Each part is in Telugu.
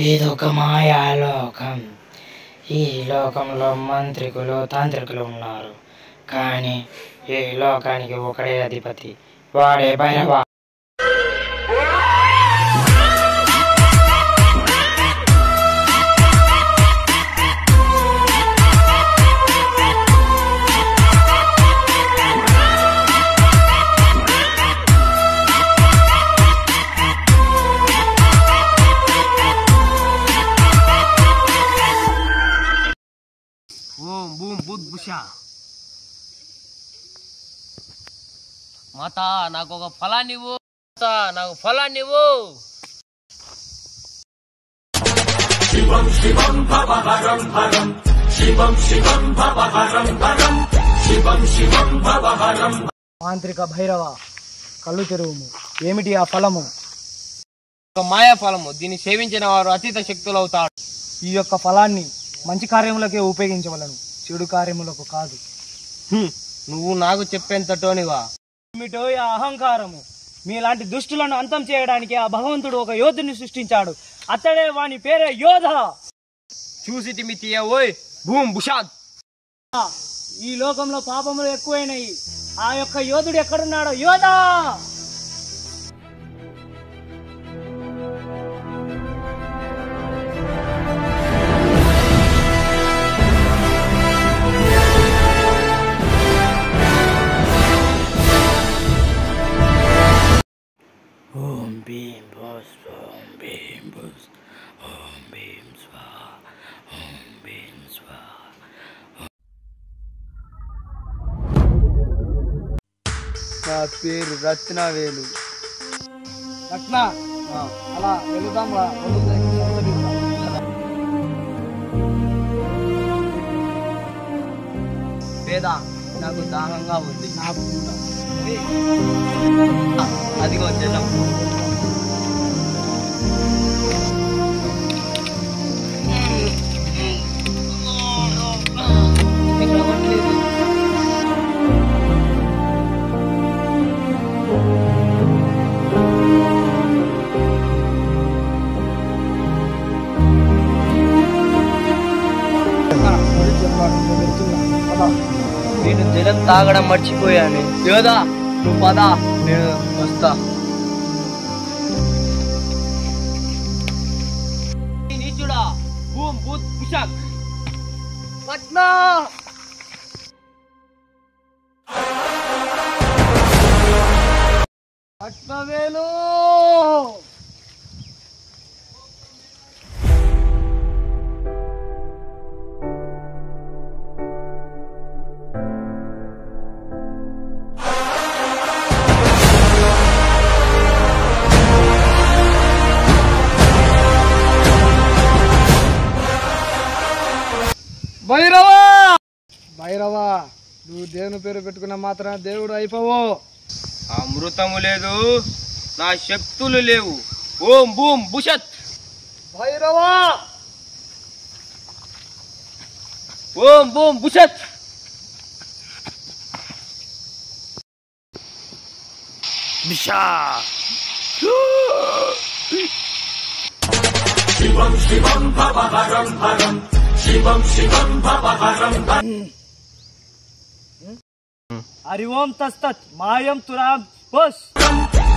ఇదొక మాయాలోకం. ఈ లోకంలో మంత్రికులు తాంత్రికులు ఉన్నారు, కానీ ఈ లోకానికి ఒకడే అధిపతి, వాడే భైరవ. ఓం బూమ్ బుద్ బుషా. మాత నాకు ఒక ఫలాన్ని ఇవ్వు, నాకు ఫలాన్ని ఇవ్వు. శివం శివం భవహరం హరం, శివం శివం భవహరం హరం, శివం శివం భవహరం. మాంత్రిక భైరవ, కళ్ళు తెరువుము. ఏమిటి ఆ ఫలము? ఒక మాయా ఫలము. దీన్ని సేవించిన వారు అతీత శక్తులు అవుతాడు. ఈ యొక్క ఫలాన్ని మంచి కార్యములకే ఉపయోగించవలను, చెడు కార్యములకు కాదు. నువ్వు నాకు చెప్పేంతటోనివా? ఏమిటో ఈ అహంకారము? మీలాంటి దుష్టులను అంతం చేయడానికి ఆ భగవంతుడు ఒక యోధుని సృష్టించాడు. అతడే వాని పేరే యోధ. చూసి తిమితియా ఓయ్ భూమ్ భుషాద్. ఈ లోకంలో పాపములు ఎక్కువైనాయి. ఆ యొక్క యోధుడు ఎక్కడున్నాడో? యోధ! ఓం భీం భూస్, ఓం భీం భూస్, ఓం భీం స్వాహా, ఓం భీం స్వాహా. నా పేరు రత్నవేలు. రత్న, అలా వెళుదాం. వేద, నాకు దాహంగా ఉంది. నాకు కూడా. అదిగో జలం. నేను జలం తాగడం మర్చిపోయాను. యోధా, నువ్వు పదా, నేను వస్తా. నీచుడా, భూమ్ భూత్ పుషక్. పట్నా రత్నవేలు. భైరవ, భైరవ, నువ్వు దేవుని పేరు పెట్టుకున్న మాత్రం దేవుడు అయిపోవు. అమృతము లేదు, నా శక్తులు లేవు. ఓం భూమ్ భుషత్. భైరవ, ఓం భూమ్ భుషత్. దిశా. శివం శివం భవహరం హరం, శివం శివం భవహరం హరం. హరి ఓం తస్తత్ మాయం తురాం బస్.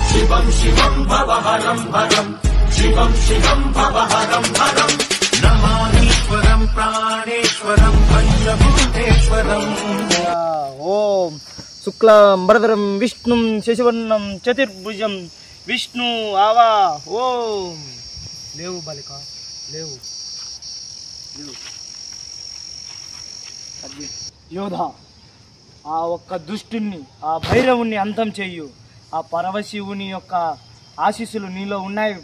శివం శివం భవహరం హరం, శివం శివం భవహరం హరం. నమామీశ్వరం ప్రాణేశ్వరం పంచభూతేశ్వరం. ఓం శుక్లాంబరధరం విష్ణుం శశివర్ణం చతుర్భుజం విష్ణు ఆవా. ఓం. లేవు బాలిక, లేవు. యోధ, ఆ ఒక్క దుష్టుని, ఆ భైరవుణ్ణి అంతం చెయ్యు. ఆ పరమశివుని యొక్క ఆశీస్సులు నీలో ఉన్నాయి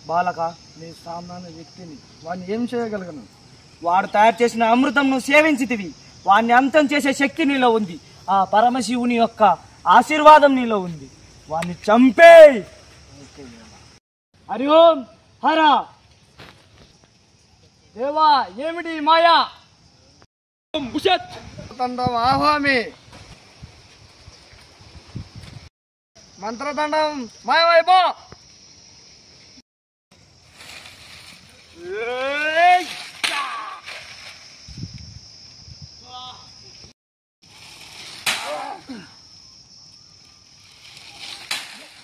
బాలక. నీ సామాన్య వ్యక్తిని, వాడిని ఏం చేయగలను? వాడు తయారు చేసిన అమృతం నువ్వు సేవించితివి. వాడిని అంతం చేసే శక్తి నీలో ఉంది. ఆ పరమశివుని యొక్క ఆశీర్వాదం నీలో ఉంది. వాడిని చంపే. హరి ఓం హర. దేవా, ఏమిటి మాయా? తండం ఆహ్వామి, మంత్రదండం మాయవైపో.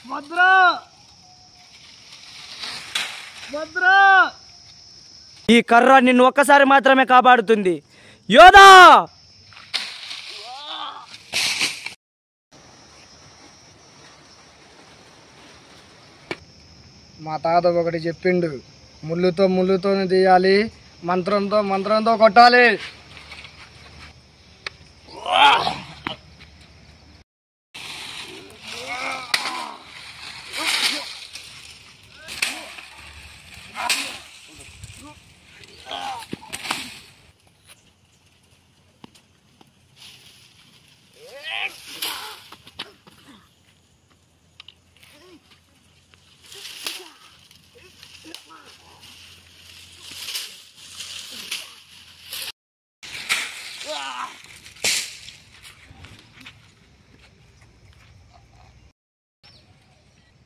భద్రా భద్రా ఈ కర్ర నిన్ను ఒక్కసారి మాత్రమే కాపాడుతుంది యోధా. మా తాత ఒకటి చెప్పిండు, ముళ్ళుతోనే తీయాలి, మంత్రంతో కొట్టాలి.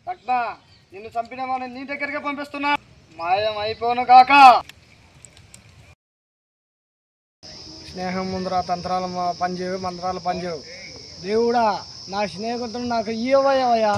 రత్న, నిన్ను చంపిన వాడిని నీ దగ్గరికి పంపిస్తున్నా, మాయం అయిపోను కాక. స్నేహం ముందర తంత్రాలు పనిచేయవు, మంత్రాలు పనిచేయవు. దేవుడా, నా స్నేహితుడు నాకు ఇవ్వయ్యా.